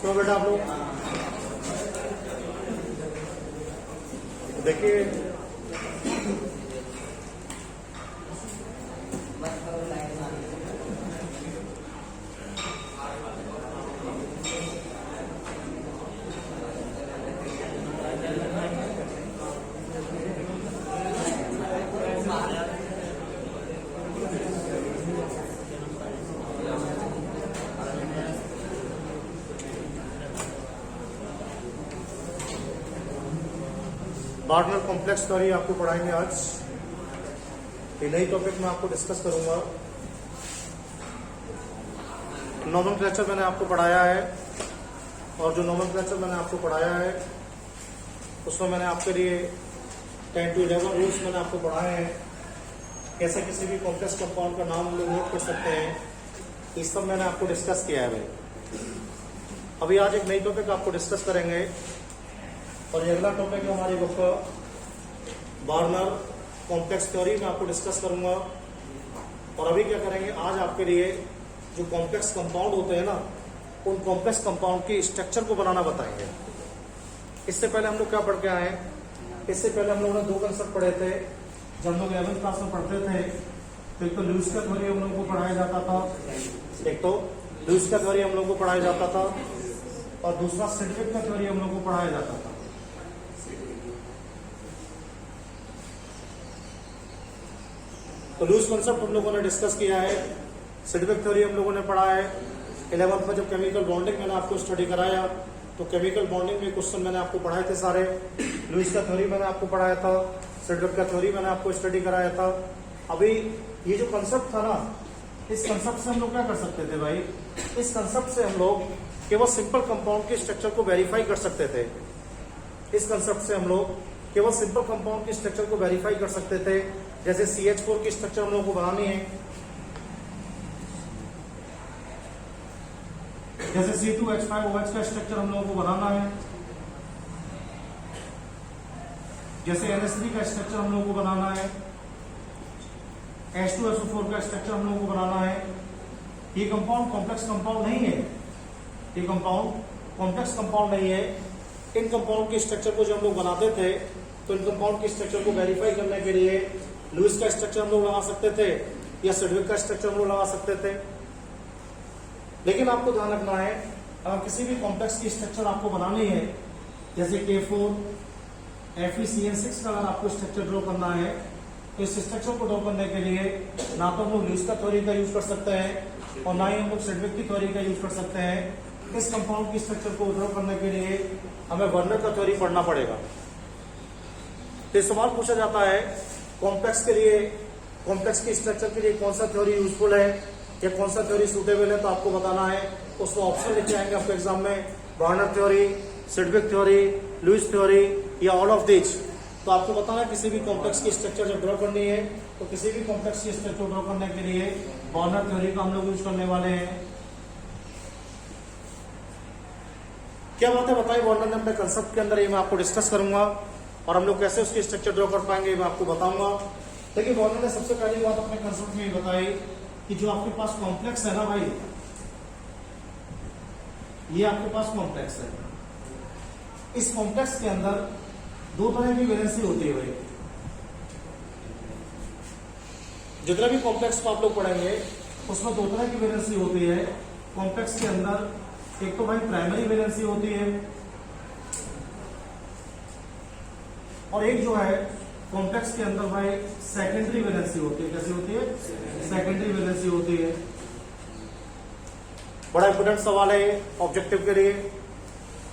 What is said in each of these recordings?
तो बेटा आप लोग देखिए, वार्नर कॉम्प्लेक्स थ्योरी आपको पढ़ाएंगे आज। ये नई टॉपिक में आपको डिस्कस करूंगा। नोमेनक्लेचर मैंने आपको पढ़ाया है, और जो नोमेनक्लेचर मैंने आपको पढ़ाया है उसमें मैंने आपके लिए 10 to 11 रूल्स मैंने आपको पढ़ाए हैं। कैसे किसी भी कॉम्प्लेक्स कंपाउंड का नाम हम लोग नोट कर सकते हैं, ये सब मैंने आपको डिस्कस किया है भाई। अभी आज एक नई टॉपिक आपको डिस्कस करेंगे, और ये अगला टॉपिक है हमारी बुक का वार्नर कॉम्प्लेक्स थ्योरी में आपको डिस्कस करूंगा। और अभी क्या करेंगे, आज आपके लिए जो कॉम्प्लेक्स कंपाउंड होते हैं ना, उन कॉम्प्लेक्स कंपाउंड के स्ट्रक्चर को बनाना बताएंगे। इससे पहले हम लोग क्या पढ़ के आए हैं, इससे पहले हम लोगों ने दो कंसेप्ट पढ़े थे जब हम लोग 11th क्लास में पढ़ते थे। तो एक तो लुईस का थ्योरी हम लोगों को पढ़ाया जाता था, एक तो लुईस का थ्योरी हम लोग को पढ़ाया जाता था, और दूसरा सिडविक का थ्योरी हम लोग को पढ़ाया जाता था। तो लूज कॉन्सेप्ट हम लोगों ने डिस्कस किया है, सिडविक थ्योरी हम लोगों ने पढ़ा है। 11th में जब केमिकल बॉन्डिंग मैंने आपको स्टडी कराया, तो केमिकल बॉन्डिंग में क्वेश्चन मैंने आपको पढ़ाए थे सारे। लुईस का थ्योरी मैंने आपको पढ़ाया था, सिडविक का थ्योरी मैंने आपको स्टडी कराया था। अभी ये जो कंसेप्ट था ना, इस कंसेप्ट से हम लोग क्या कर सकते थे भाई, इस कंसेप्ट से हम लोग केवल सिंपल कंपाउंड के स्ट्रक्चर को वेरीफाई कर सकते थे। इस कंसेप्ट से हम लोग केवल सिंपल कंपाउंड के स्ट्रक्चर को वेरीफाई कर सकते थे। जैसे CH4 की स्ट्रक्चर हम लोगों को बनानी है, जैसे C2H5OH का स्ट्रक्चर हम लोगों को बनाना है, जैसे NH3 का स्ट्रक्चर हम लोगों को बनाना है, H2SO4 का स्ट्रक्चर हम लोगों को बनाना है। ये कंपाउंड कॉम्प्लेक्स कंपाउंड नहीं है, ये कंपाउंड कॉम्प्लेक्स कंपाउंड नहीं है। इन कंपाउंड के स्ट्रक्चर को जब हम लोग बनाते थे, तो इन कंपाउंड के स्ट्रक्चर को वेरीफाई करने के लिए लुईस का स्ट्रक्चर हम लोग लगा सकते थे, या सिडविक का स्ट्रक्चर हम लोग लगा सकते थे। लेकिन आपको ध्यान रखना है, अगर किसी भी कॉम्प्लेक्स की स्ट्रक्चर आपको बनानी है, जैसे K4 FeCN6 का अगर आपको स्ट्रक्चर ड्रॉ करना है, तो इस स्ट्रक्चर को ड्रॉ करने के लिए ना तो हम लोग लुईस का थ्योरी का यूज कर सकते हैं, और ना ही हम लोग सिडविक की थ्योरी का यूज कर सकते हैं। इस कंपाउंड की स्ट्रक्चर को ड्रॉ करने के लिए हमें वार्नर का थ्योरी पढ़ना पड़ेगा। तो सवाल पूछा जाता है, कॉम्प्लेक्स के लिए, कॉम्प्लेक्स की स्ट्रक्चर के लिए कौन सा थ्योरी यूजफुल है या कौन सा थ्योरी सूटेबल है, तो आपको बताना है। उसमें ऑप्शन लिखे आएंगे आपके एग्जाम में, Warner theory, Sidgwick theory, Lewis theory, या ऑल ऑफ दिस। तो आपको बताना है किसी भी कॉम्प्लेक्स की स्ट्रक्चर जब ड्रॉ करनी है, तो किसी भी कॉम्प्लेक्स की स्ट्रक्चर ड्रॉ करने के लिए वार्नर थ्योरी का हम लोग यूज करने वाले हैं। क्या बात है बताइए, वार्नर ने अपने कंसेप्ट के अंदर ये मैं आपको डिस्कस करूंगा, और हम लोग कैसे उसकी स्ट्रक्चर ड्रॉ कर पाएंगे मैं आपको बताऊंगा। लेकिन वार्नर ने सबसे पहली बात अपने कंसेप्ट में ये बताई कि जो आपके पास कॉम्प्लेक्स है ना भाई, ये आपके पास कॉम्प्लेक्स है, इस कॉम्प्लेक्स के अंदर दो तरह की वैलेंसी होती है भाई। जितना भी कॉम्प्लेक्स को आप लोग पढ़ेंगे उसमें दो तरह की वैलेंसी होती है कॉम्प्लेक्स के अंदर। एक तो भाई प्राइमरी वैलेंसी होती है, और एक जो है कॉम्प्लेक्स के अंदर भाई सेकेंडरी वैलेंसी होती है। कैसी होती है? सेकेंडरी वैलेंसी होती है। बड़ा इंपोर्टेंट सवाल है ऑब्जेक्टिव के लिए।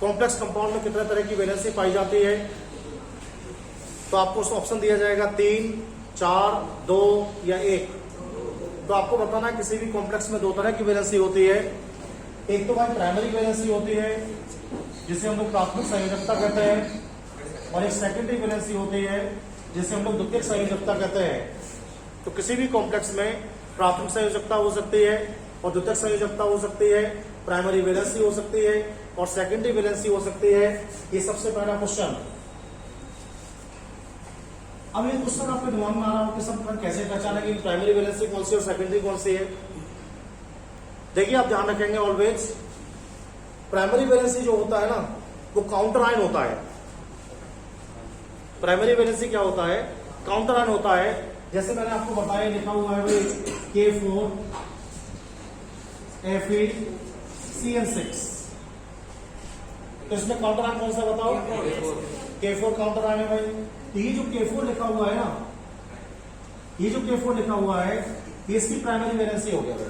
कॉम्प्लेक्स कंपाउंड में कितने तरह की वैलेंसी पाई जाती है? तो आपको उसमें ऑप्शन दिया जाएगा 3, 4, 2 या 1। तो आपको बताना है किसी भी कॉम्प्लेक्स में दो तरह की वैलेंसी होती है। एक तो भाई प्राइमरी वैलेंसी होती है जिसे हम लोग प्राथमिक संयोजकता कहते हैं, और एक सेकेंडरी वैलेंसी होती है जिसे हम लोग द्वितीयक संयोजकता कहते हैं। तो किसी भी कॉम्प्लेक्स में प्राथमिक संयोजकता हो सकती है और द्वितीयक संयोजकता हो सकती है, प्राइमरी वैलेंसी हो सकती है और सेकेंडरी वैलेंसी हो सकती है। ये सबसे पहला क्वेश्चन। अब ये क्वेश्चन आपके दिमाग में आ रहा हो कि सब कैसे पहचानेंगे प्राइमरी वैलेंसी कौन सी और सेकेंडरी कौन सी है। देखिए आप ध्यान रखेंगे ऑलवेज प्राइमरी वैलेंसी जो होता है ना वो काउंटर आयन होता है। प्राइमरी वैलेंसी क्या होता है? काउंटर आयन होता है। जैसे मैंने आपको बताया, लिखा हुआ है भाई K4 Fe(CN6), तो इसमें काउंटर आयन कौन सा बताओ? K4 काउंटर आयन है भाई। तो ये जो K4 लिखा हुआ है ना, ये जो K4 लिखा हुआ है ये इसकी प्राइमरी वैलेंसी हो गया भाई।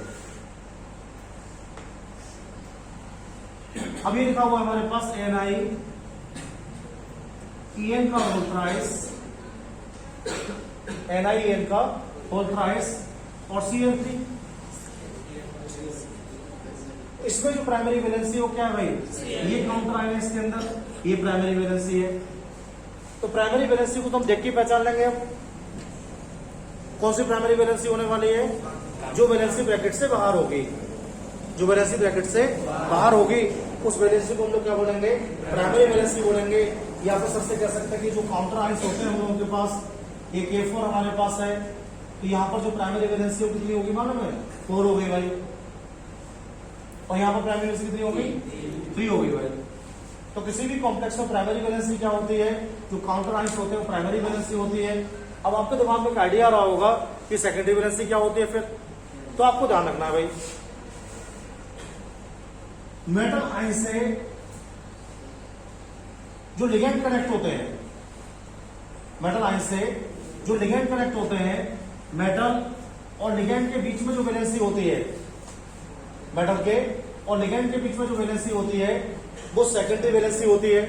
अब ये लिखा हुआ है हमारे पास NiEN का होल थ्राइस, NiEN का होल थ्राइस और CN3। इसमें जो प्राइमरी वैलेंसी हो क्या है भाई? ये काउंटर आयन है इसके अंदर, ये प्राइमरी वैलेंसी है। तो प्राइमरी वैलेंसी को तो हम देख के पहचान लेंगे। अब कौन सी प्राइमरी वैलेंसी होने वाली है? जो वैलेंसी ब्रैकेट से बाहर होगी, जो वैलेंसी ब्रैकेट से बाहर होगी उस वैलेंसी को हम लोग क्या बोलेंगे? प्राइमरी वैलेंसी बोलेंगे। या फिर सबसे कह सकते हैं कि जो काउंटर आयंस होते हैं हम लोगों के पास, ये K4 हमारे पास है, तो यहाँ पर जो प्राइमरी वैलेंसी कितनी होगी मालूम है? 4 हो गई भाई। और यहाँ पर प्राइमरी वैलेंसी कितनी होगी? 3 होगी भाई। तो किसी भी कॉम्प्लेक्स में प्राइमरी वैलेंसी क्या होती है? जो काउंटर आयंस होते हैं वो प्राइमरी वैलेंसी होती है। अब आपके दिमाग में एक आइडिया आ रहा होगा कि सेकेंडरी वैलेंसी क्या होती है फिर, तो आपको ध्यान रखना है भाई। मेटल आयन से जो लिगेंड कनेक्ट होते हैं, मेटल आयन से जो लिगेंड कनेक्ट होते हैं, मेटल और लिगेंड के बीच में जो वैलेंसी होती है, मेटल के और लिगेंड के बीच में जो वैलेंसी होती है वो सेकेंडरी वैलेंसी होती है।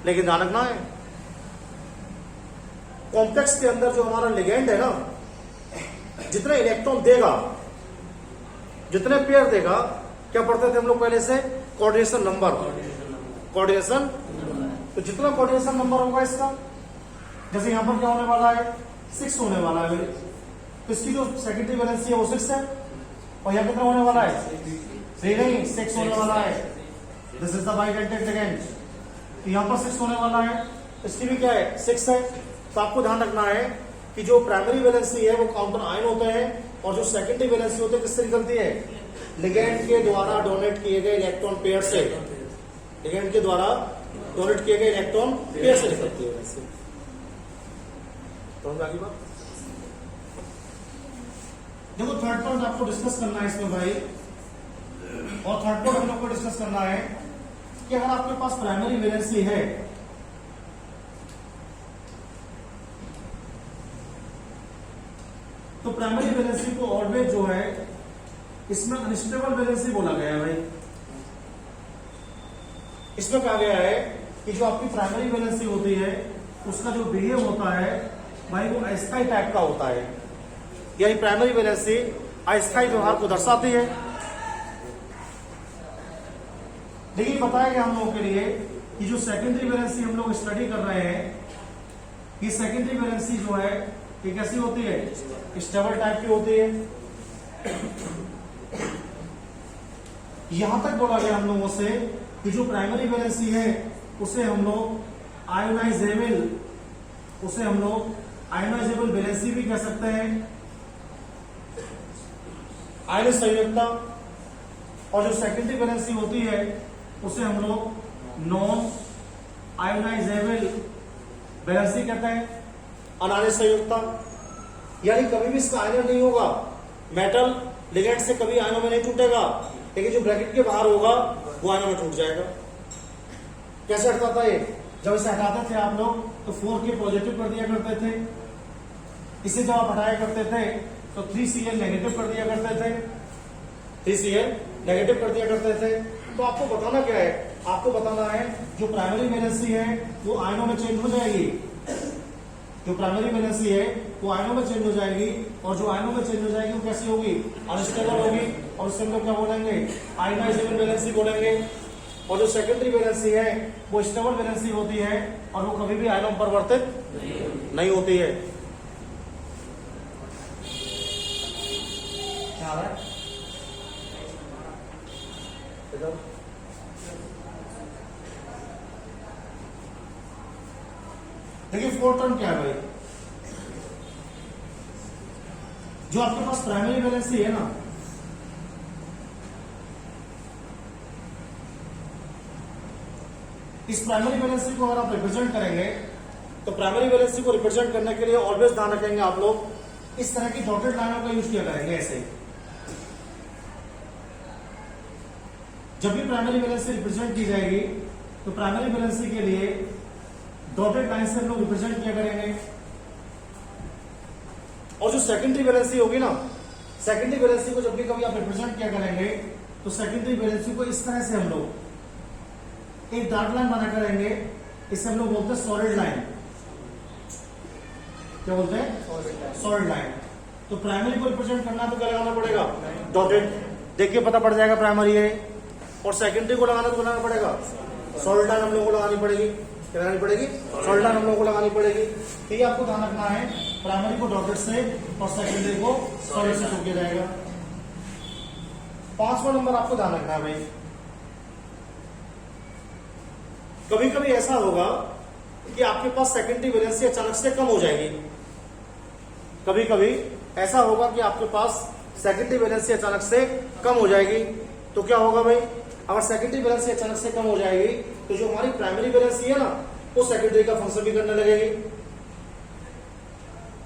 लेकिन ध्यान रखना है, कॉम्प्लेक्स के अंदर जो हमारा लिगेंड है ना, जितने इलेक्ट्रॉन देगा, जितने पेयर देगा, क्या पढ़ते थे हम लोग पहले से? Coordination number. कोऑर्डिनेशन, तो जितना कोऑर्डिनेशन नंबर होगा इसका, जैसे यहां पर क्या होने वाला है? 6 होने वाला है। तो इसकी जो सेकेंडरी वैलेंसी है वो 6 है। और यहां कितना होने वाला है? 3 नहीं, 6 होने वाला है। This is the bidentate ligand. तो यहां पर 6 होने वाला है, इसकी भी क्या है? 6 है। तो आपको ध्यान रखना है कि जो प्राइमरी वैलेंसी है वो काउंटर आयन होते हैं, और जो सेकेंडरी वैलेंसी होती है किससे निकलती है? लिगेंड के द्वारा डोनेट किए गए इलेक्ट्रॉन पेयर से, लिगेंड के द्वारा डोनेट किए गए इलेक्ट्रॉन पेयर से निकलती है वैसे। समझ आगे बात? देखो थर्ड पॉइंट आपको डिस्कस करना है इसमें भाई, और थर्ड पॉइंट हम लोग को डिस्कस करना है कि अगर आपके पास प्राइमरी वैलेंसी है तो प्राइमरी वैलेंसी को ऑलवेज जो है इसमें अनस्टेबल वैलेंसी बोला गया है भाई। इसमें कहा गया है कि जो आपकी प्राइमरी वैलेंसी होती है उसका जो बिहेव होता है भाई वो अस्थायी टाइप का होता है, यानी प्राइमरी वैलेंसी अस्थायी व्यवहार को दर्शाती है। लेकिन बताया गया हम लोगों के लिए कि जो सेकेंडरी वैलेंसी हम लोग स्टडी कर रहे हैं, ये सेकेंडरी वैलेंसी जो है ये कैसी होती है? स्टेबल टाइप की होती है। यहां तक बोला गया हम लोगों से कि जो प्राइमरी वैलेंसी है उसे हम लोग आयोनाइजेबल वैलेंसी भी कह सकते हैं, आयनिक संयोजकता। और जो सेकेंडरी वैलेंसी होती है उसे हम लोग नॉन आयोनाइजेबल वैलेंसी कहते हैं, अनायनिक संयोजकता। यानी कभी भी इसका आयनन नहीं होगा, मेटल लिगेंड से कभी आयनों में नहीं टूटेगा, लेकिन जो ब्रैकेट के बाहर होगा वो आयनों में टूट जाएगा। कैसे हटाता है? जब इसे हटाते थे आप लोग तो 4K पॉजिटिव कर दिया करते थे, इसे जब आप हटाया करते थे तो 3Cl नेगेटिव कर दिया करते थे, 3Cl नेगेटिव कर दिया करते थे। तो आपको बताना क्या है? आपको बताना है जो प्राइमरी वैलेंसी है वो आयनों में चेंज हो जाएगी, जो प्राइमरी वैलेंसी है वो आयनों में चेंज हो जाएगी, और जो आयनों में चेंज हो जाएगी वो कैसी होगी? अनस्टेबल होगी, और उससे हम लोग क्या बोलेंगे? आयोनाइजेबल वैलेंसी बोलेंगे। और जो सेकेंडरी वैलेंसी है वो स्टेबल वैलेंसी होती है, और वो कभी भी आयनों में परिवर्तित नहीं होती है। क्या है? देखिए फोर्थ टर्म क्या है भाई? जो आपके पास प्राइमरी वैलेंसी है ना, इस प्राइमरी वैलेंसी को अगर आप रिप्रेजेंट करेंगे तो प्राइमरी वैलेंसी को रिप्रेजेंट करने के लिए ऑलवेज ध्यान रखेंगे आप लोग इस तरह की डॉटेड लाइनों का यूज किया करेंगे। ऐसे ही जब भी प्राइमरी वैलेंसी रिप्रेजेंट की जाएगी तो प्राइमरी वैलेंसी के लिए डॉटेड लाइन से हम लोग रिप्रेजेंट किया करेंगे। और जो सेकेंडरी वैलेंसी होगी ना, सेकेंडरी वैलेंसी को जब भी कभी आप रिप्रेजेंट किया करेंगे तो सेकेंडरी वैलेंसी को इस तरह से हम लोग एक डार्क लाइन बना करेंगे। इसे हम लोग बोलते हैं सॉलिड लाइन। क्या बोलते हैं? Solid line. तो प्राइमरी को रिप्रेजेंट करना तो क्या लगाना पड़ेगा? डॉटेड। देखिए पता पड़ जाएगा प्राइमरी है। और सेकेंडरी को लगाना तो लगाना पड़ेगा सॉलिड लाइन हम लोगों को लगानी पड़ेगी। क्या लगानी पड़ेगी? सॉलिड लाइन हम लोगों को लगानी पड़ेगी। तो ये आपको ध्यान रखना है, प्राइमरी को डॉटेड से और सेकेंडरी को सॉलिड से शो किया जाएगा। 5वां नंबर आपको ध्यान रखना है भाई, कभी कभी ऐसा होगा कि आपके पास सेकेंडरी वैलेंसी अचानक से कम हो जाएगी। कभी कभी ऐसा होगा कि आपके पास सेकेंडरी वैलेंसी अचानक से कम हो जाएगी। तो क्या होगा भाई, अगर सेकेंडरी वैलेंसी अचानक से कम हो जाएगी तो जो हमारी प्राइमरी वैलेंसी है ना, वो सेकेंडरी का फंक्शन भी करने लगेगी।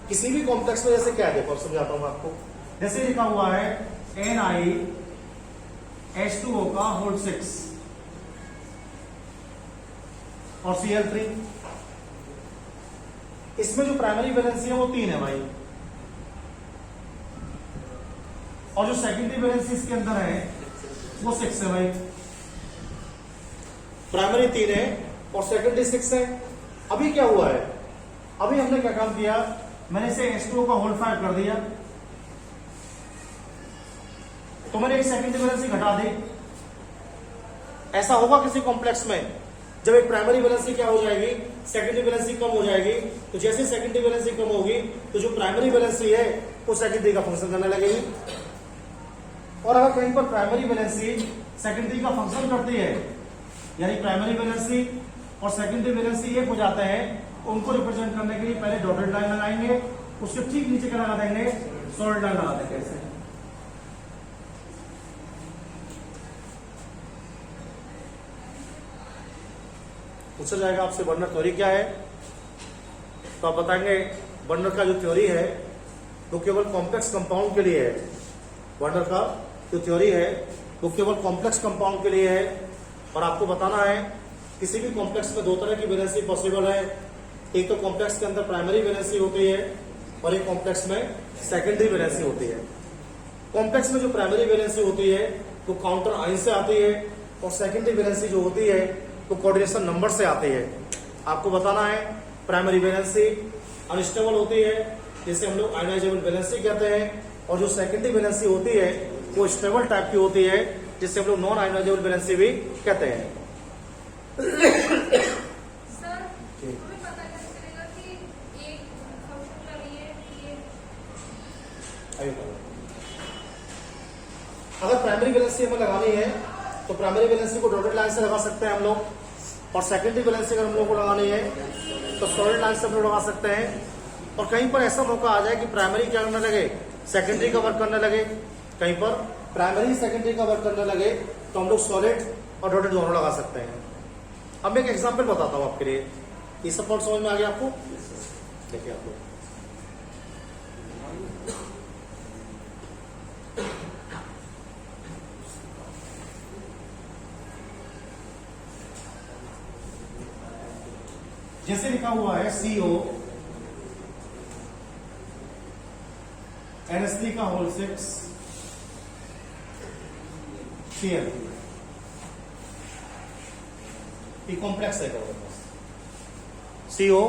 किसी भी कॉम्प्लेक्स में जैसे क्या है, देखो समझाता हूं आपको। जैसे लिखा हुआ है NiH2O का होल 6 और Cl3। इसमें जो प्राइमरी वैलेंसी है वो 3 है भाई, और जो सेकेंडरी वैलेंसी इसके अंदर है वो 6 है भाई। प्राइमरी 3 है और सेकेंडरी 6 है। अभी क्या हुआ है, अभी हमने क्या काम किया, मैंने इसे H2O का होल 5 कर दिया, तो मैंने एक सेकेंडरी वैलेंसी घटा दी। ऐसा होगा किसी कॉम्प्लेक्स में, जब एक प्राइमरी वैलेंसी क्या हो जाएगी, सेकेंडरी वैलेंसी कम हो जाएगी। तो जैसे सेकेंडरी वैलेंसी कम होगी तो जो प्राइमरी वैलेंसी है वो सेकेंडरी का फंक्शन करने लगेगी। और अगर कहीं पर प्राइमरी वैलेंसी सेकेंडरी का फंक्शन करती है, यानी प्राइमरी वैलेंसी और सेकेंडरी वैलेंसी एक हो जाते हैं, उनको रिप्रेजेंट करने के लिए पहले डॉटेड लाइन लगाएंगे, उसके ठीक नीचे क्या लगा देंगे, सॉलिड लाइन लगा देंगे। ऐसे पूछा जाएगा आपसे बर्नर थ्योरी क्या है, तो आप बताएंगे बर्नर का जो थ्योरी है वो केवल कॉम्प्लेक्स कंपाउंड के लिए है। बर्नर का जो थ्योरी है वो केवल कॉम्प्लेक्स कंपाउंड के लिए है। और आपको बताना है किसी भी कॉम्प्लेक्स में दो तरह की वैलेंसी पॉसिबल है। एक तो कॉम्प्लेक्स के अंदर प्राइमरी वैलेंसी होती है और एक कॉम्प्लेक्स में सेकेंडरी वैलेंसी होती है। कॉम्प्लेक्स में जो प्राइमरी वैलेंसी होती है वो काउंटर आइन से आती है, और सेकेंडरी वैलेंसी जो होती है वो कोऑर्डिनेशन नंबर से आती है। आपको बताना है प्राइमरी वैलेंसी अनस्टेबल होती है, जिसे हम लोग आयनाइजेबल वैलेंसी कहते हैं, और जो सेकेंडरी वैलेंसी होती है वो स्टेबल टाइप की होती है, जिसे हम लोग नॉन आयनाइजेबल वैलेंसी भी कहते हैं। अगर प्राइमरी वैलेंसी हमें लगानी है तो प्राइमरी वैलेंसी को डॉटेड लाइन से लगा सकते हैं हम लोग, और सेकेंडरी वैलेंसी अगर हम लोग को लगानी है तो सॉलिड लाइन से हम लोग लगा सकते हैं। और कहीं पर ऐसा मौका आ जाए कि प्राइमरी क्या करने लगे, सेकेंडरी का वर्क करने लगे, कहीं पर प्राइमरी सेकेंडरी का वर्क करने लगे, तो हम लोग सॉलिड और डॉटेड दोनों लगा सकते हैं। अब मैं एक एग्जांपल बताता हूं आपके लिए, ये सब पॉइंट समझ में आ गया आपको? देखिए आप लोग, जैसे लिखा हुआ है CO NH3 का होल 6 Cl, ये कॉम्प्लेक्स है CO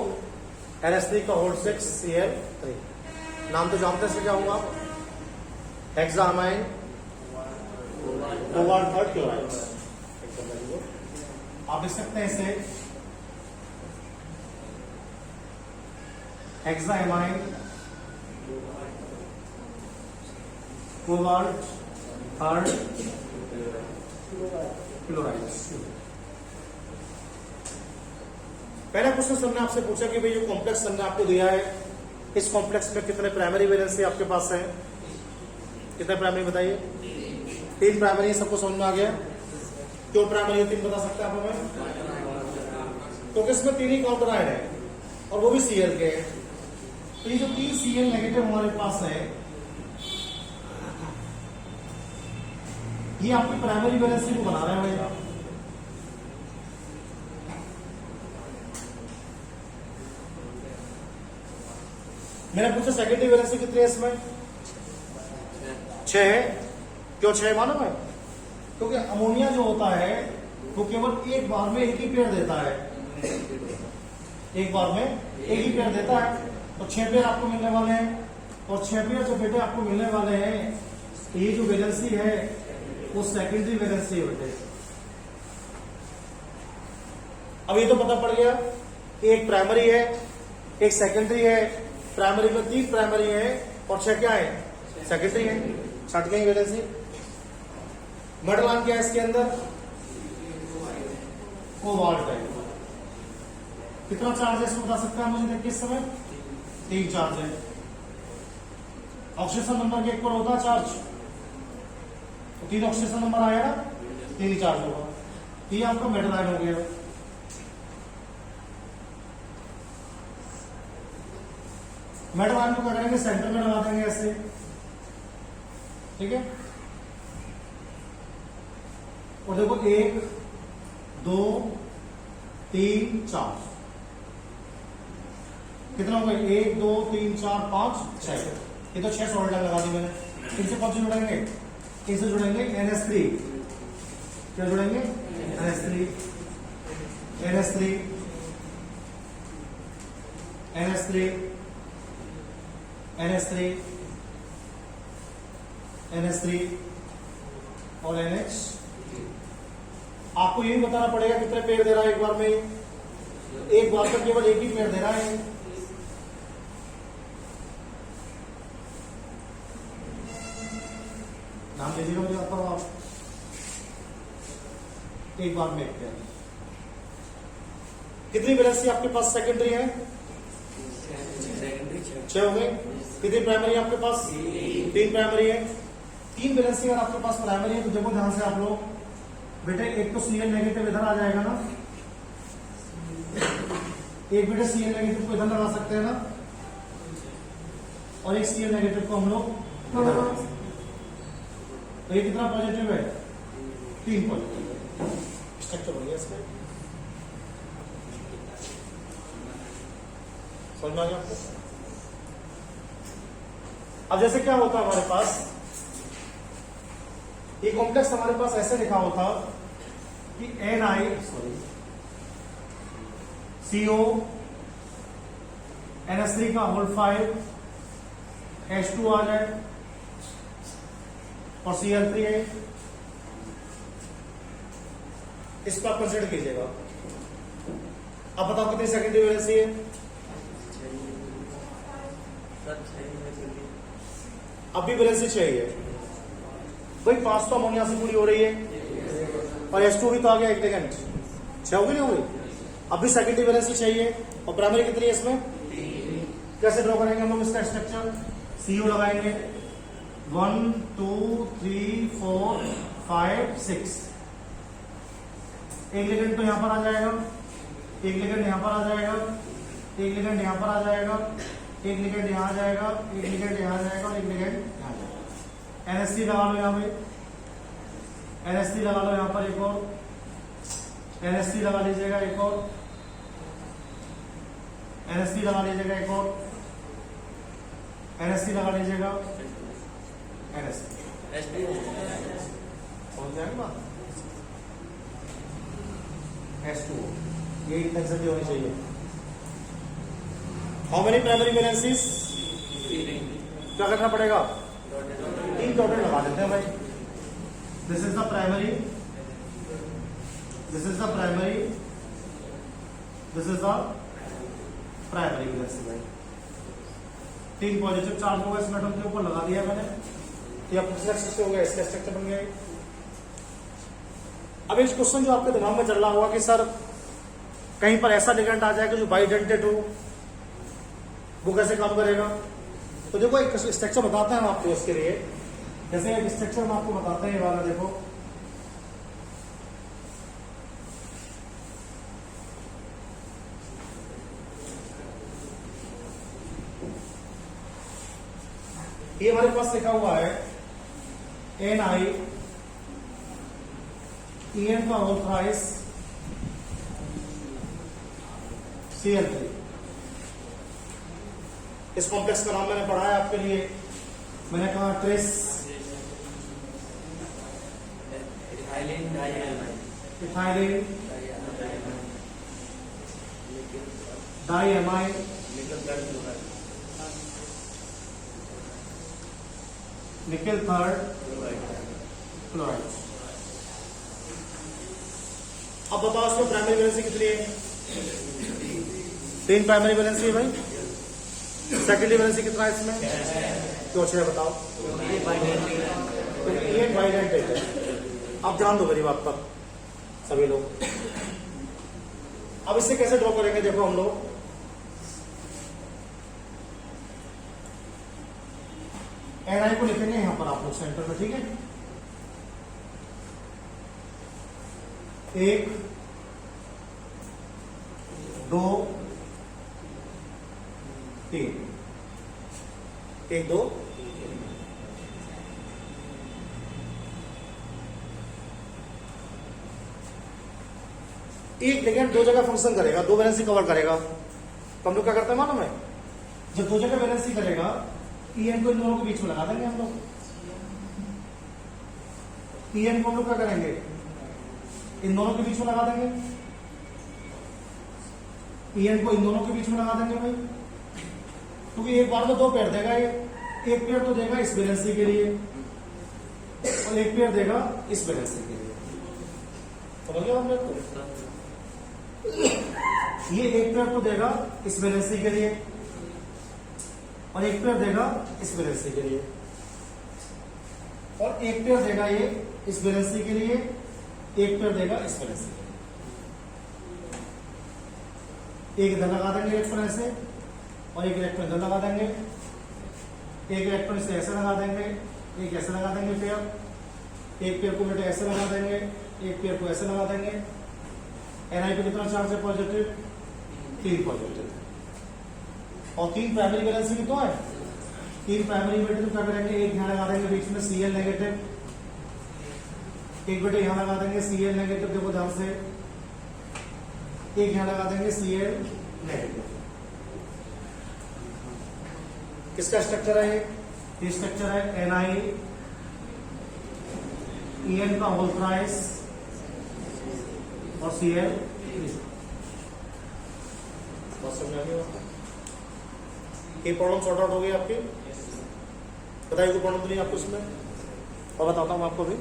NH3 का होल 6 Cl3। नाम तो जानते हैं, क्या होगा, हेक्सामाइन कोबाल्ट थर्ड क्लोराइड। आप लिख सकते हैं इसे हेक्सामाइन कोबाल्ट थर्ड क्लोराइड। पहला क्वेश्चन सर ने आपसे पूछा कि भाई जो कॉम्प्लेक्स सर ने आपको दिया है, इस कॉम्प्लेक्स में कितने प्राइमरी वैलेंसी आपके पास है? कितने प्राइमरी बताइए? 3 प्राइमरी। सबको समझ में आ गया? क्यों प्राइमरी 3 बता सकते हैं आप हमें? क्योंकि इसमें 3 ही कॉम्पोनेंट है और वो भी Cl के हैं। तो ये जो 3 Cl नेगेटिव हमारे पास है, ये आपकी प्राइमरी वैलेंसी को बना रहे हैं भाई। मैंने पूछा सेकेंडरी वैलेंसी कितनी है इसमें? 6 है। क्यों 6 मालूम है? क्योंकि अमोनिया जो होता है वो केवल एक बार में एक ही पेयर देता है, एक बार में एक ही पेयर देता है। तो 6 पेयर आपको मिलने वाले हैं, और 6 पेयर जो बेटे आपको मिलने वाले हैं, ये जो वैलेंसी है वो सेकेंडरी वैलेंसी है बेटे। अब ये तो पता पड़ गया, एक प्राइमरी है एक सेकेंडरी है। प्राइमरी में 3 प्राइमरी है और 6 क्या है? सेकेंडरी है। छट गई वैलेंसी। मेटल आयन क्या है इसके अंदर? कोबाल्ट है। कितना चार्ज है इसमें बता सकता है मुझे देखिए इस समय? 3 चार्ज है। ऑक्सीजन नंबर के 1 पर होता है चार्ज, तो 3 ऑक्सीजन नंबर आया ना, 3 ही चार्ज होगा। ये आपका मेटल आयन हो गया। मेटल आयन को क्या करेंगे? सेंटर में लगा देंगे ऐसे, ठीक है। और देखो 1 2 3 4 कितना हो गया? 1 2 3 4 5 6। ये तो 6 सोल्डर लगा दी मैंने। इनसे कौन से जुड़ेंगे? इनसे जुड़ेंगे NH3। क्या जुड़ेंगे? NH3 NH3 NH3 NH3 NH3 और NH। आपको यही बताना पड़ेगा कितने पेड़ दे रहा है एक बार में। एक बार में केवल एक ही पेड़ दे रहा है। नाम लीजिएगा मुझे आता हूं आप। एक बार में एक पेड़। कितनी वैलेंसी आपके पास सेकेंडरी है? 6 हो गए। कितनी प्राइमरी है आपके पास? 3 प्राइमरी है। 3 वैलेंसी अगर आपके पास प्राइमरी है तो देखो ध्यान से आप लोग बेटे, एक तो Cl नेगेटिव इधर आ जाएगा ना, एक बेटे Cl नेगेटिव को इधर लगा सकते हैं ना, और एक Cl नेगेटिव को हम लोग इधर लगा सकते हैं। तो ये कितना पॉजिटिव है? 3 पॉजिटिव। स्ट्रक्चर बढ़िया इसमें समझ में आ गया आपको? अब जैसे क्या होता है हमारे पास, ये कॉम्प्लेक्स हमारे पास ऐसे लिखा होता कि CO NH3 का होल 5 H2 आ जाए और Cl3 है। इसको आप कंसिडर कीजिएगा। अब बताओ कितनी सेकेंडरी वैलेंसी है? अब भी वैलेंसी चाहिए भाई। 5 तो अमोनिया से पूरी हो रही है और H2 भी तो आ गया एक सेकेंड। 6 होगी नहीं होगी? अब भी सेकेंडरी वैलेंसी चाहिए। और प्राइमरी कितनी है इसमें? कैसे ड्रॉ करेंगे हम लोग इसका स्ट्रक्चर? CO लगाएंगे 1 2 3 4 5 6। एक लिगेंड तो यहां पर आ जाएगा, एक लिगेंड यहां पर आ जाएगा, एक लिगेंड यहां पर आ जाएगा, एक लिगेंड यहां आ जाएगा, एक लिगेंड यहां आ जाएगा और एक लिगेंड यहां आ जाएगा। NH3 लगा लो यहां पे, NH3 लगा लो यहां पर, एक और NH3 लगा लीजिएगा, एक और NH3 लगा लीजिएगा, एक और NH3 लगा लीजिएगा, NH3 हो जाएगा। H2 ये इंटेंसिटी होनी चाहिए। How many primary valencies? क्या करना पड़ेगा? 3 डॉटेड लगा देते हैं भाई। This is the primary, this is the primary, this is the primary valency भाई। 3 पॉजिटिव चार्ज होगा इस मेटल के ऊपर, लगा दिया मैंने। ये अब स्ट्रक्चर हो गया, इसका स्ट्रक्चर बन गया। अब एक क्वेश्चन जो आपके दिमाग में चल रहा होगा कि सर कहीं पर ऐसा लिगेंड आ जाएगा जो बाइडेंटेड हो, वो कैसे काम करेगा? तो देखो एक स्ट्रक्चर बताते हैं हम आपको इसके लिए। जैसे एक स्ट्रक्चर हम आपको बताते हैं, ये वाला देखो। ये हमारे पास लिखा हुआ है NI EN का होल थ्राइस Cl3। इस कॉम्प्लेक्स का नाम मैंने पढ़ा है आपके लिए, मैंने कहा tris ethylene diamine nickel third chloride. अब बताओ इसमें प्राइमरी वैलेंसी कितनी है? 3 प्राइमरी वैलेंसी है भाई। सेकेंडरी वैलेंसी कितना है इसमें? क्यों 6 बताओ? ये बाइडेंटेड है। अब ध्यान दो मेरी बात पर सभी लोग। अब इसे कैसे ड्रॉ करेंगे? देखो हम लोग NI को लिखेंगे यहां पर आप लोग सेंटर में, ठीक है? 1 2 3 1 2 एक लेकिन 2 जगह फंक्शन करेगा, 2 वैलेंसी कवर करेगा। तो हम लोग क्या करते हैं मालूम है? जब 2 जगह वैलेंसी करेगा EN को इन दोनों के बीच में लगा देंगे हम लोग। EN को हम लोग क्या करेंगे? इन दोनों के बीच में लगा देंगे। EN को इन दोनों के बीच में लगा देंगे भाई, क्योंकि एक बार में 2 पेयर देगा ये। एक पेयर तो देगा इस वैलेंसी के लिए और एक पेयर देगा इस वैलेंसी के लिए। समझ गए हम लोग? ये एक पेयर तो देगा इस वैलेंसी के लिए और एक पेयर देगा इस वैलेंसी के लिए और एक पेयर देगा ये इस वैलेंसी के लिए, एक पेयर देगा इस वैलेंसी के लिए। एक इधर लगा देंगे इलेक्ट्रॉन ऐसे और एक इलेक्ट्रॉन इधर लगा देंगे। एक इलेक्ट्रॉन इसे ऐसे लगा देंगे, एक ऐसे लगा देंगे पेयर। एक पेयर को बेटे ऐसे लगा देंगे, एक पेयर को ऐसे लगा देंगे। NI पे कितना चार्ज है? पॉजिटिव 3 पॉजिटिव और 3 प्राइमरी वैलेंसी भी तो है। 3 प्राइमरी बेटे तो क्या करेंगे? एक यहां लगा देंगे बीच में Cl नेगेटिव, एक बेटे यहां लगा देंगे Cl नेगेटिव, देखो ध्यान से। एक यहां लगा देंगे Cl नेगेटिव। किसका स्ट्रक्चर है ये? स्ट्रक्चर है NI EN का होल थ्राइस और Cl। बस समझ आ गया? ये प्रॉब्लम सॉर्ट आउट हो गई आपकी। बताइए कोई प्रॉब्लम तो नहीं आपको इसमें? और बताता हूँ आपको भी,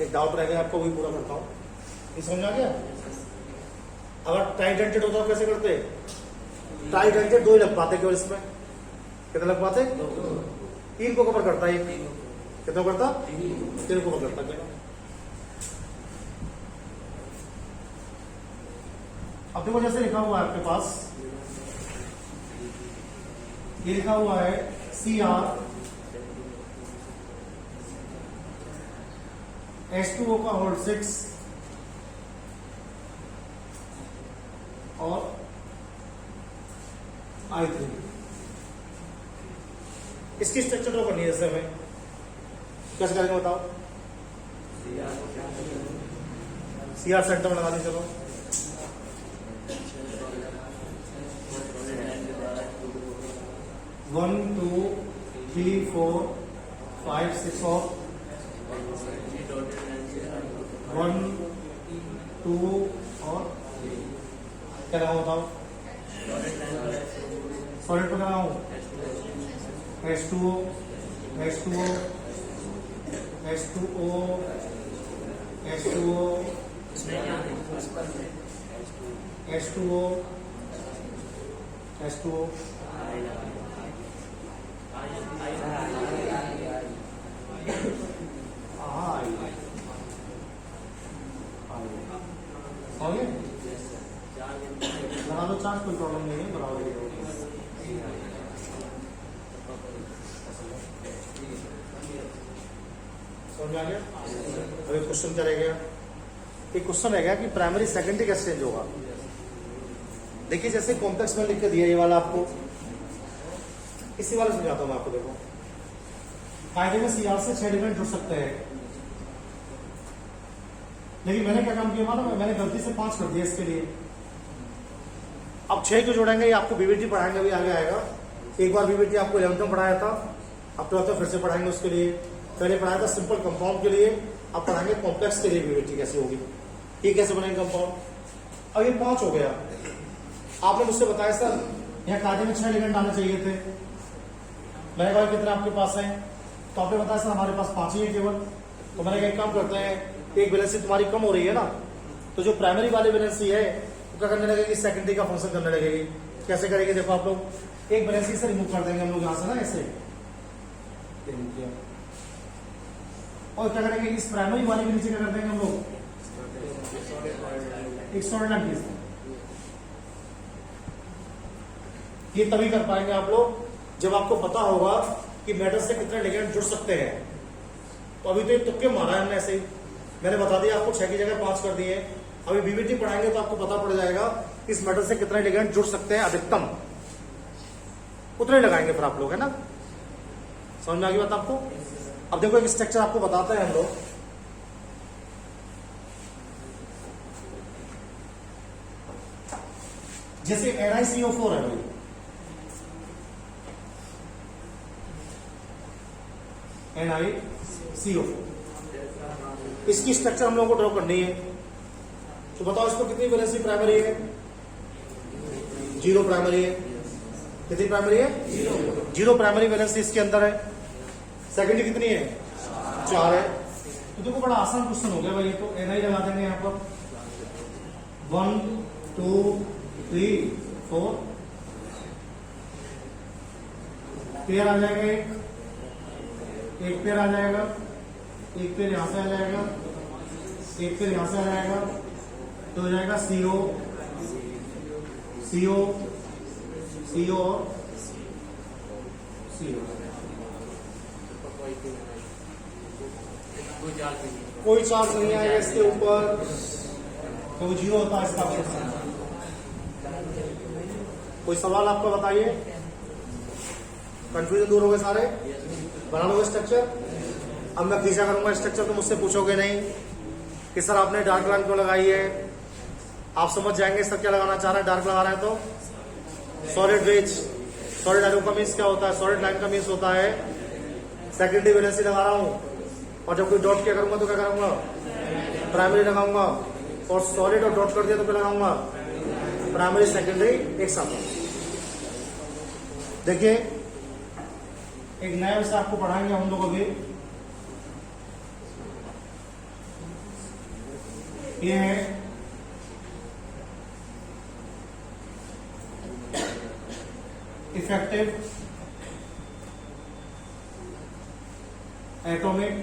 एक डाउट रह गया आपको, वही पूरा करता हूँ। ये समझ आ गया? अगर ट्राइडेंटेड होता कैसे करते? ट्राइडेंटेड 2 ही लग पाते केवल इसमें। कितने लग पाते? 3 को कवर करता है। कितना करता? 3 को कवर करता है। अब देखो जैसे लिखा हुआ है आपके पास, ये लिखा हुआ है Cr H2O का होल 6 और I3। इसकी स्ट्रक्चर ड्रॉ करनी है जैसे हमें। कैसे करेंगे बताओ? Cr सेंटर में लगा दी। चलो 1 2 3 4 5 6 और 1 2 और क्या लगाऊं बताओ? सॉलिड पे लगाऊं H2O H2O H2O H2O H2O H2O लगा दो चार्ज, कोई प्रॉब्लम नहीं है, बराबर ही समझ आ गया? अभी क्वेश्चन क्या रह गया? एक क्वेश्चन रह गया कि प्राइमरी सेकेंडरी कैसे चेंज होगा। देखिए जैसे कॉम्प्लेक्स में लिख के दिया ये वाला आपको, इसी वाला समझाता हूँ मैं आपको। देखो कायदे में सीआर से 6 एलिमेंट जुड़ सकते हैं, लेकिन मैंने क्या काम किया मालूम है, मैंने गलती से 5 कर दिया इसके लिए। अब 6 क्यों जोड़ेंगे, ये आपको बीबीटी पढ़ाएंगे, अभी आगे आएगा। एक बार बीबीटी आपको 11th में पढ़ाया था, अब 12th में फिर से पढ़ाएंगे उसके लिए। पहले पढ़ाया था सिंपल कंपाउंड के लिए, अब पढ़ाएंगे कॉम्प्लेक्स के लिए बीबीटी कैसे होगी, ये कैसे बनेंगे कंपाउंड। अब ये 5 हो गया। आपने मुझसे बताया सर यहाँ कायदे में 6 एलिमेंट आने चाहिए थे, मैंने कहा कितने आपके पास हैं, तो आपने बताया सर हमारे पास 5 ही है केवल। तो मैंने एक काम करते हैं, एक वैलेंसी तुम्हारी कम हो रही है ना, तो जो प्राइमरी वाली वैलेंसी है वो क्या करने लगेगी, सेकेंडरी का फंक्शन करने लगेगी। कैसे करेंगे देखो आप लोग, एक वैलेंसी से रिमूव कर देंगे हम लोग यहाँ से ना, ऐसे और क्या करेंगे, इस प्राइमरी वाले के नीचे क्या कर देंगे हम लोग, एक सॉलिड एंड पीस। ये तभी कर पाएंगे आप लोग जब आपको पता होगा कि मेटल से कितने लिगेंड जुड़ सकते हैं। तो अभी तो ये तुक्के मारा है हमने ऐसे ही, मैंने बता दिया आपको 6 की जगह 5 कर दिए। अभी बीबीटी पढ़ाएंगे तो आपको पता पड़ जाएगा कि इस मेटल से कितने लिगेंड जुड़ सकते हैं, अधिकतम उतने लगाएंगे फिर आप लोग, है ना। समझ में आ गई बात आपको। अब देखो एक स्ट्रक्चर आपको बताते हैं हम लोग। जैसे NiCO4 है भाई, NiCO4, इसकी स्ट्रक्चर हम लोगों को ड्रॉ करनी है। तो बताओ इसको कितनी वैलेंसी प्राइमरी है, 0 प्राइमरी है। कितनी प्राइमरी है, 0 प्राइमरी वैलेंसी इसके अंदर है। सेकेंडरी कितनी है, 4 है। तो देखो बड़ा आसान क्वेश्चन हो गया भाई, तो Ni लगा देंगे यहाँ पर 1 2 3 4 पेयर आ जाएगा, एक पेयर आ जाएगा, एक पेयर यहां से आ जाएगा, एक पेयर यहां से आ जाएगा, तो हो जाएगा CO CO CO और CO। कोई चार्ज नहीं आएगा इसके ऊपर, तो 0 होता है इसका। कोई सवाल आपको बताइए, कंफ्यूजन दूर हो गए सारे, बना लोगे स्ट्रक्चर। अब मैं खींचा करूंगा स्ट्रक्चर, तो मुझसे पूछोगे नहीं कि सर आपने डार्क लाइन क्यों लगाई है। आप समझ जाएंगे सर क्या लगाना चाह रहे हैं, डार्क लगा रहे हैं तो सॉलिड वेज, सॉलिड एरो का मीन्स क्या होता है, सॉलिड लाइन का मीन्स होता है सेकेंडरी वैलेंसी लगा रहा हूं, और जब कोई डॉट क्या करूंगा तो क्या करूंगा, प्राइमरी लगाऊंगा, और सॉलिड और डॉट कर दिया तो क्या लगाऊंगा, प्राइमरी सेकेंडरी एक साथ। देखिए एक नया विषय आपको पढ़ाएंगे हम लोग अभी, ये है effective atomic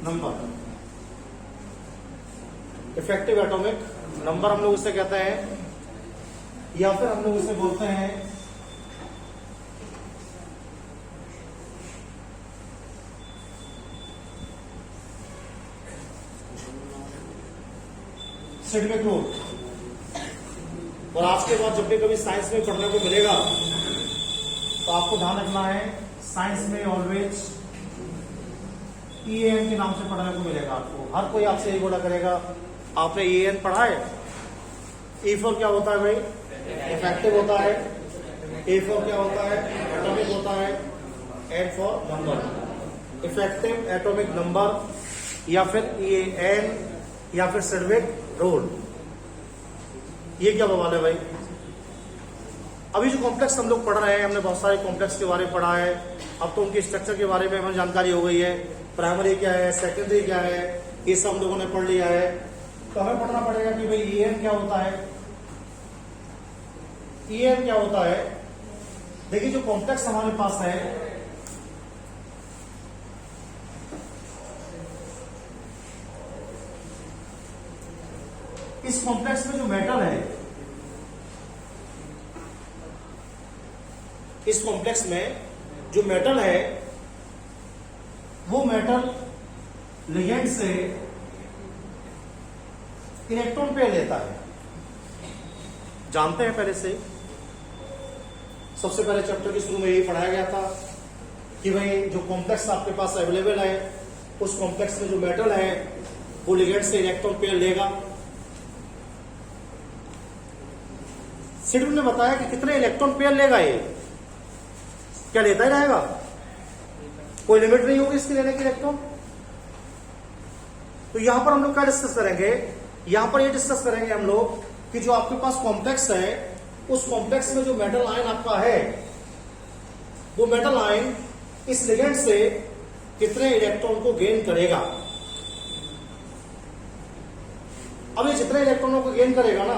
number. Effective atomic number हम लोग उसे कहते हैं, या फिर हम लोग उसे बोलते हैं सिडविक रूल। और आज के बाद जब भी कभी साइंस में पढ़ने को मिलेगा तो आपको ध्यान रखना है, साइंस में ऑलवेज EAN के नाम से पढ़ने को मिलेगा आपको। हर कोई आपसे यही बोला करेगा आपने EAN पढ़ा है। E फॉर क्या होता है भाई, इफेक्टिव होता है। A फॉर क्या होता है, एटॉमिक होता है। N for number, effective atomic number, या फिर EAN, या फिर सिडविक रूल। ये क्या बवाल है भाई। अभी जो कॉम्प्लेक्स हम लोग पढ़ रहे हैं, हमने बहुत सारे कॉम्प्लेक्स के बारे में पढ़ा है। अब तो उनके स्ट्रक्चर के बारे में हमें जानकारी हो गई है, प्राइमरी क्या है, सेकेंडरी क्या है, ये सब हम लोगों ने पढ़ लिया है। तो हमें पढ़ना पड़ेगा कि भाई EAN क्या होता है। EAN क्या होता है, देखिए जो कॉम्प्लेक्स हमारे पास है, इस कॉम्प्लेक्स में जो मेटल है, इस कॉम्प्लेक्स में जो मेटल है वो मेटल लिगेंड से इलेक्ट्रॉन पेयर लेता है। जानते हैं पहले से, सबसे पहले चैप्टर के शुरू में यही पढ़ाया गया था कि भाई जो कॉम्प्लेक्स आपके पास अवेलेबल है उस कॉम्प्लेक्स में जो मेटल है वो लिगेंड से इलेक्ट्रॉन पेयर लेगा। शेड्यूल ने बताया कि कितने इलेक्ट्रॉन पेयर लेगा ये, क्या लेता ही रहेगा, कोई लिमिट नहीं होगी इसके लेने की इलेक्ट्रॉन। तो यहां पर हम लोग क्या डिस्कस करेंगे, यहां पर ये डिस्कस करेंगे हम लोग कि जो आपके पास कॉम्प्लेक्स है उस कॉम्प्लेक्स में जो मेटल आयन आपका है वो मेटल आयन इस लिगेंड से कितने इलेक्ट्रॉन को गेन करेगा। अब ये जितने इलेक्ट्रॉनों को गेन करेगा ना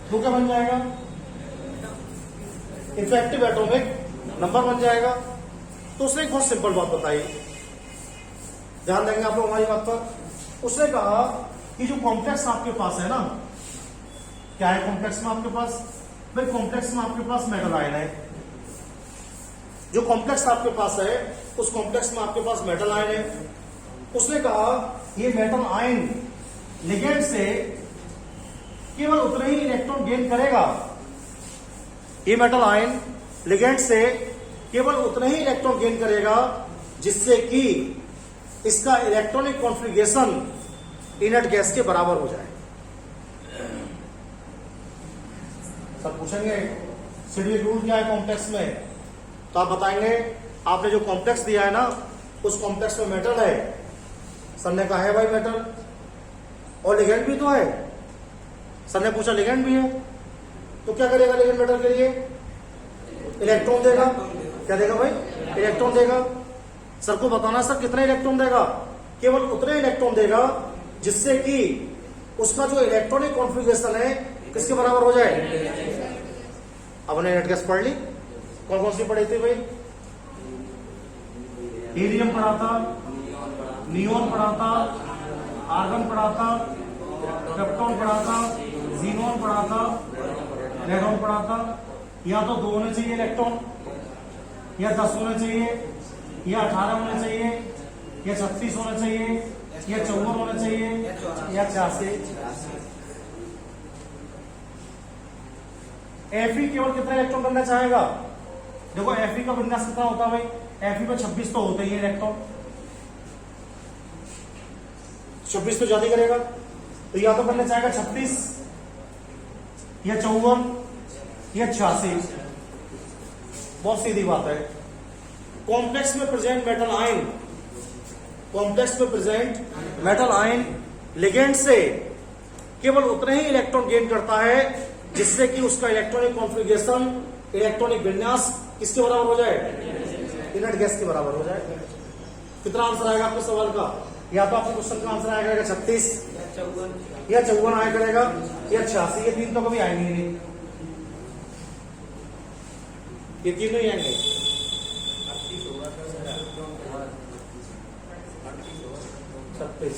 वो क्या बन जाएगा, इफेक्टिव एटॉमिक नंबर बन जाएगा। तो उसने एक बहुत सिंपल बात बताई, ध्यान देंगे आप लोग हमारी बात पर। उसने कहा कि जो कॉम्प्लेक्स आपके पास है ना, क्या है कॉम्प्लेक्स में आपके पास, भाई कॉम्प्लेक्स में आपके पास मेटल आयन है। जो कॉम्प्लेक्स आपके पास है उस कॉम्प्लेक्स में आपके पास मेटल आयन है। उसने कहा ये मेटल आयन लिगेंड से केवल उतने ही इलेक्ट्रॉन गेन करेगा, ये मेटल आयन लिगेंड से केवल उतने ही इलेक्ट्रॉन गेन करेगा जिससे कि इसका इलेक्ट्रॉनिक कॉन्फ़िगरेशन इनर्ट गैस के बराबर हो जाए। सब पूछेंगे शेड्यूल रूल क्या है कॉम्प्लेक्स में, तो आप बताएंगे आपने जो कॉम्प्लेक्स दिया है ना उस कॉम्प्लेक्स में मेटल है, सर ने कहा है भाई मेटल, और लिगेंड भी तो है, सर ने पूछा लिगेंड भी है, तो क्या करेगा लिगेंड मेटल के लिए, इलेक्ट्रॉन देगा। क्या देगा भाई, इलेक्ट्रॉन देगा। सर को बताना सर कितने इलेक्ट्रॉन देगा, केवल उतने इलेक्ट्रॉन देगा जिससे कि उसका जो इलेक्ट्रॉनिक कॉन्फ़िगरेशन है किसके बराबर हो जाए। अब हमने नेट गैस पढ़ ली, कौन कौन सी पढ़ी थी भाई, हीलियम पढ़ा था, नियोन पढ़ा था, आर्गन पढ़ा था, क्रिप्टॉन पढ़ा था, जीनोन पढ़ा था, रेडॉन पढ़ा था। या तो 2 होने चाहिए इलेक्ट्रॉन, या 10 होने चाहिए, या 18 होने चाहिए, या 36 होने चाहिए, या 54 होने चाहिए, या 86। Fe केवल कितना इलेक्ट्रॉन करना चाहेगा, देखो Fe का विन्यास कितना होता है भाई, Fe में 26 तो होते ही है इलेक्ट्रॉन, 26 तो ज्यादा करेगा, तो या तो करना चाहेगा 36 या 54 या 86। बहुत सीधी बात है। कॉम्प्लेक्स में प्रेजेंट मेटल आयन, कॉम्प्लेक्स में प्रेजेंट मेटल आयन लिगेंड से केवल उतने ही इलेक्ट्रॉन गेन करता है जिससे कि उसका इलेक्ट्रॉनिक कॉन्फ़िगरेशन, इलेक्ट्रॉनिक विन्यास किसके बराबर हो जाए, इनर्ट गैस के बराबर हो जाए। कितना आंसर आएगा आपके सवाल का, या तो आपके क्वेश्चन का आंसर आएगा 36 या 54 आया करेगा, या 86। ये 3 तो कभी आएंगे नहीं, ये 3 नहीं आएंगे। 36,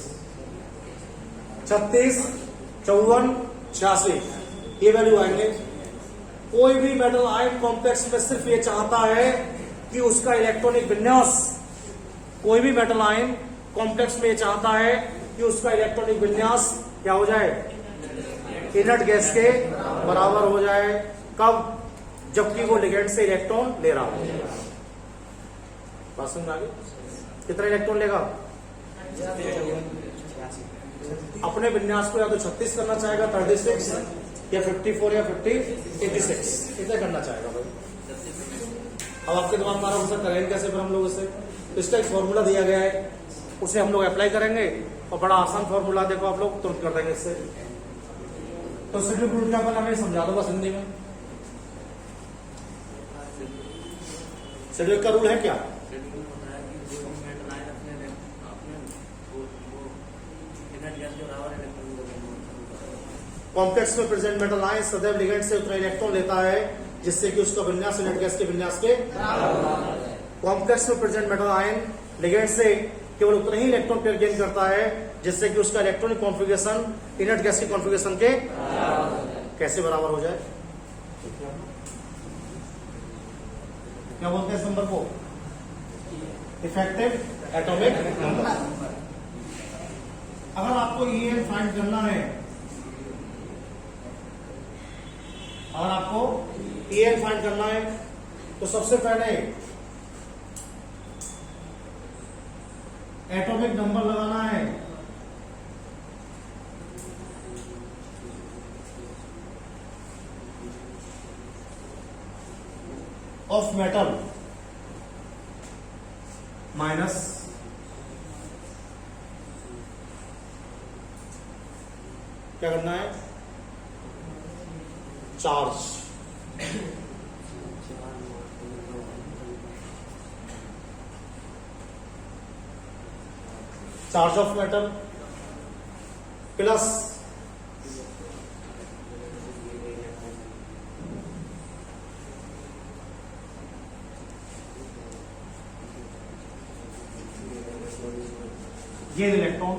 54, 86 ये वैल्यू आएंगे। कोई भी मेटल आयन कॉम्प्लेक्स में सिर्फ ये चाहता है कि उसका इलेक्ट्रॉनिक विन्यास, कोई भी मेटल आयन कॉम्प्लेक्स में ये चाहता है कि उसका इलेक्ट्रॉनिक विन्यास क्या हो जाए, इनर्ट गैस के बराबर हो जाए। कब, जबकि वो लिगेंड से इलेक्ट्रॉन ले रहा हो। बात समझ आ गई, कितना इलेक्ट्रॉन लेगा, अपने विन्यास को या तो 36 करना चाहेगा, 36 या 54 या 86 इतना करना चाहेगा भाई। अब आपके दिमाग में आ करेंगे कैसे फिर हम लोग इसे, इसका एक फॉर्मूला दिया गया है उसे हम लोग अप्लाई करेंगे और बड़ा आसान फॉर्मूला, देखो आप लोग तुरंत कर देंगे इससे। तो शेड्यूल रूल क्या बना, मैं समझा दो बस हिंदी में। शेड्यूल का रूल है क्या, कॉम्प्लेक्स में प्रेजेंट मेटल आयन सदैव लिगेंड से उतना इलेक्ट्रॉन लेता है जिससे कि उसका विन्यास इनर्ट गैस के विन्यास के, कॉम्प्लेक्स में प्रेजेंट मेटल आयन लिगेंड से केवल उतना ही इलेक्ट्रॉन पेयर गेन करता है जिससे कि उसका इलेक्ट्रॉनिक कॉन्फ़िगरेशन इनर्ट गैस के कॉन्फ़िगरेशन के कैसे बराबर हो जाए। क्या बोलते हैं इस नंबर को, इफेक्टिव एटॉमिक नंबर। अगर आपको EN फाइंड करना है, अगर आपको EN फाइंड करना है तो सबसे पहले एटॉमिक नंबर लगाना है ऑफ मेटल माइनस क्या करना है, charge. Charge of metal plus gain electron,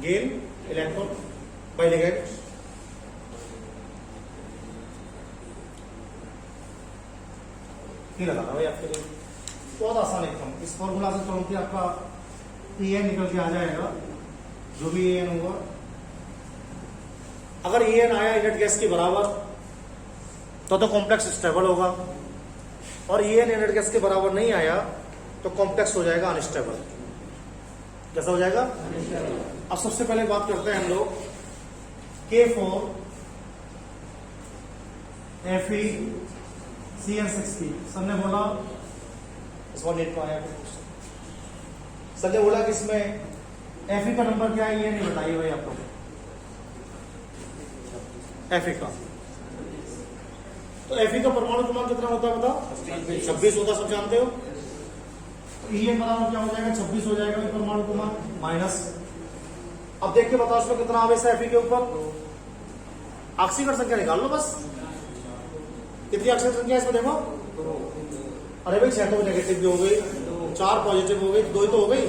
gain electron by ligand. लगा भाई आपके लिए बहुत आसान एकदम। इस फॉर्मूला से तुरंत ही आपका EN निकल के आ जाएगा, जो भी EN होगा। अगर EN आया इनर्ट गैस के बराबर तो कॉम्प्लेक्स स्टेबल होगा, और EN इनर्ट गैस के बराबर नहीं आया तो कॉम्प्लेक्स हो जाएगा अनस्टेबल। कैसा हो जाएगा? अब सबसे पहले बात करते हैं हम लोग K4 FeCN60। सर ने बोला इस बार नेट पर आया, सर ने बोला कि इसमें Fe का नंबर क्या है ये नहीं बताइए भाई आप लोग। Fe का तो Fe का परमाणु क्रमांक कितना होता है बताओ? 26 होता, सब जानते हो। EN बराबर क्या हो जाएगा? 26 हो जाएगा परमाणु क्रमांक माइनस। अब देख के बताओ इसमें कितना आवेश है Fe के ऊपर। ऑक्सीकरण संख्या निकाल लो बस। कितनी ऑक्सीकरण संख्या इसमें देखो। अरे भाई 6 तो नेगेटिव भी हो गई, 4 पॉजिटिव हो गई, 2 ही तो हो गई,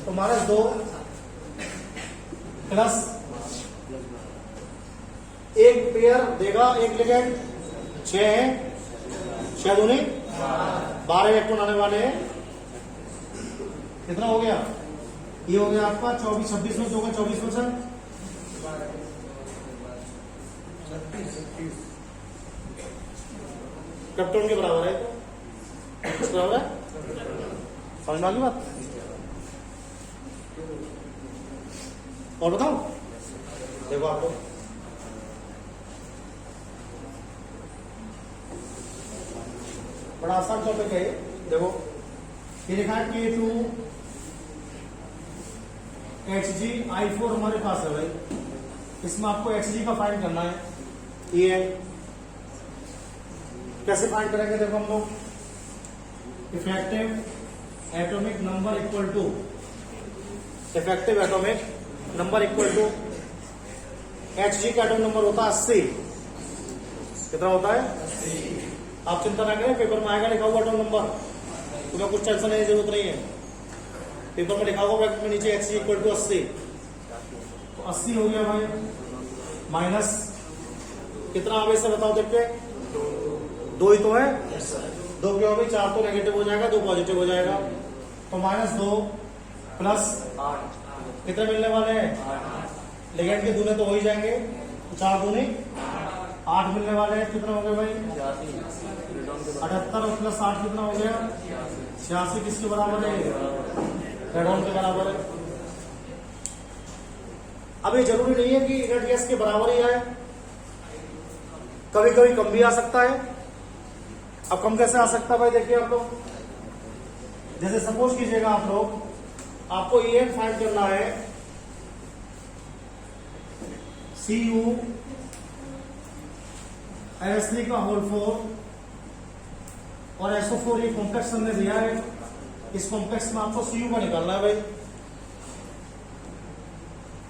तो -2 प्लस 1 पेयर देगा, 1 लिगेंड 6 है, 6 दूनी 12 इलेक्ट्रॉन आने वाले हैं। कितना हो गया? ये हो गया आपका 24, 26 में से होगा 24 में से कैप्टन के बराबर है, तो बराबर है। समझ में आ गई बात? और बताओ, देखो आप लोग बड़ा आसान टॉपिक है। देखो ये लिखा है K2 HgI4 हमारे पास है भाई। इसमें आपको Hg का फाइंड करना है। ये कैसे फाइंड करेंगे? देखो हम लोग effective atomic number equal to Hg का एटॉमिक नंबर होता है 80। कितना होता है? 80। आप चिंता ना करें, पेपर में आएगा लिखा हुआ एटॉमिक नंबर, तुम्हें कुछ टेंशन लेने की जरूरत नहीं है। पेपर में लिखा हुआ ब्रैकेट में नीचे Hg इक्वल टू 80, तो 80 हो गया भाई माइनस कितना आवेश है बताओ देख के। 2 ही तो है, 2 क्या हो गई? 4 तो नेगेटिव हो जाएगा, 2 पॉजिटिव हो जाएगा, तो -2 प्लस 8 कितने मिलने वाले हैं? लिगेंड के दूने तो हो ही जाएंगे, तो 4 दूनी 8 मिलने वाले हैं। कितने हो गए भाई? 78 और प्लस 8 कितना हो गया? 86। किसके बराबर है? रेडॉन के बराबर है। अब ये जरूरी नहीं है कि इनर्ट गैस के बराबर ही आए, कभी कभी कम भी आ सकता है। अब कम कैसे आ सकता है भाई? देखिए आप लोग, जैसे सपोज कीजिएगा आप लोग, आपको EN फाइंड करना है Cu NH3 का होल 4 और SO4 ये कॉम्प्लेक्स हमने दिया है। इस कॉम्प्लेक्स में आपको Cu का निकालना है भाई।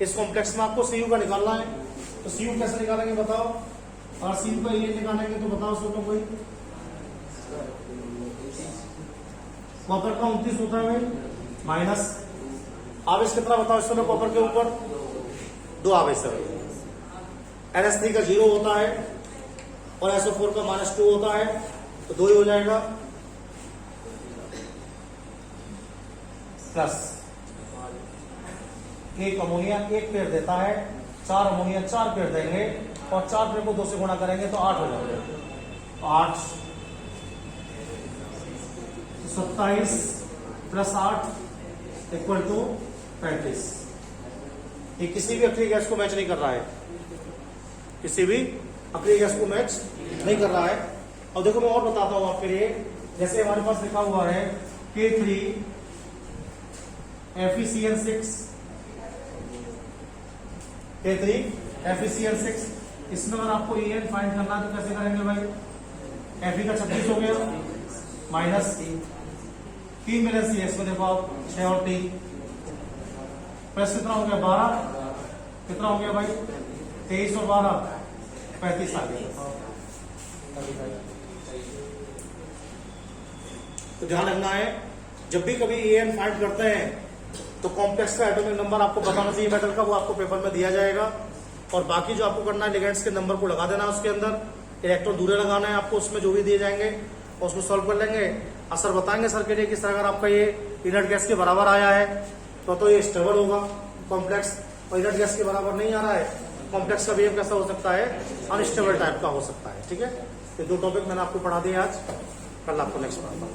इस कॉम्प्लेक्स में आपको Cu का निकालना है, तो Cu कैसे निकालेंगे बताओ? और Cu का EN निकालेंगे तो बताओ सोचो कोई। कॉपर का 29 होता है भाई माइनस आवेश कितना बताओ इस समय कॉपर के ऊपर? 2 आवेश है। NH3 का 0 होता है और SO4 का -2 होता है, तो 2 ही हो जाएगा, प्लस 1 अमोनिया 1 पेड़ देता है, 4 अमोनिया 4 पेड़ देंगे, और 4 पेड़ को 2 से गुणा करेंगे तो 8 हो जाएंगे। 8 27 प्लस 8 इक्वल टू 35। ये किसी भी अक्रिय गैस को मैच नहीं कर रहा है, किसी भी अक्रिय गैस को मैच नहीं कर रहा है। और देखो मैं और बताता हूं आपके लिए, जैसे हमारे पास लिखा हुआ है K3 FeCN6, K3 FeCN6, इसमें अगर आपको EN फाइंड करना है तो कैसे करेंगे भाई? Fe का 26 हो गया माइनस 3 मिले CS में, देखो आप 6 और 3 प्लस कितना हो गया 12, कितना हो गया भाई 23 और 12 35 आ गया। तो ध्यान रखना है, जब भी कभी EN फाइंड करते हैं तो कॉम्प्लेक्स का एटॉमिक नंबर आपको बताना चाहिए मेटल का, वो आपको पेपर में दिया जाएगा। और बाकी जो आपको करना है, लिगेंड्स के नंबर को लगा देना है उसके अंदर, इलेक्ट्रॉन दूरे लगाना है आपको, उसमें जो भी दिए जाएंगे और उसको सॉल्व कर लेंगे। असर बताएंगे सर के लिए किस तरह, अगर आपका ये इनर्ट गैस के बराबर आया है तो ये स्टेबल होगा कॉम्प्लेक्स, और इनर्ट गैस के बराबर नहीं आ रहा है, कॉम्प्लेक्स का बिहेव कैसा हो सकता है? अनस्टेबल टाइप का हो सकता है। ठीक है, ये 2 टॉपिक मैंने आपको पढ़ा दिए आज, कल आपको नेक्स्ट पढ़ाऊंगा।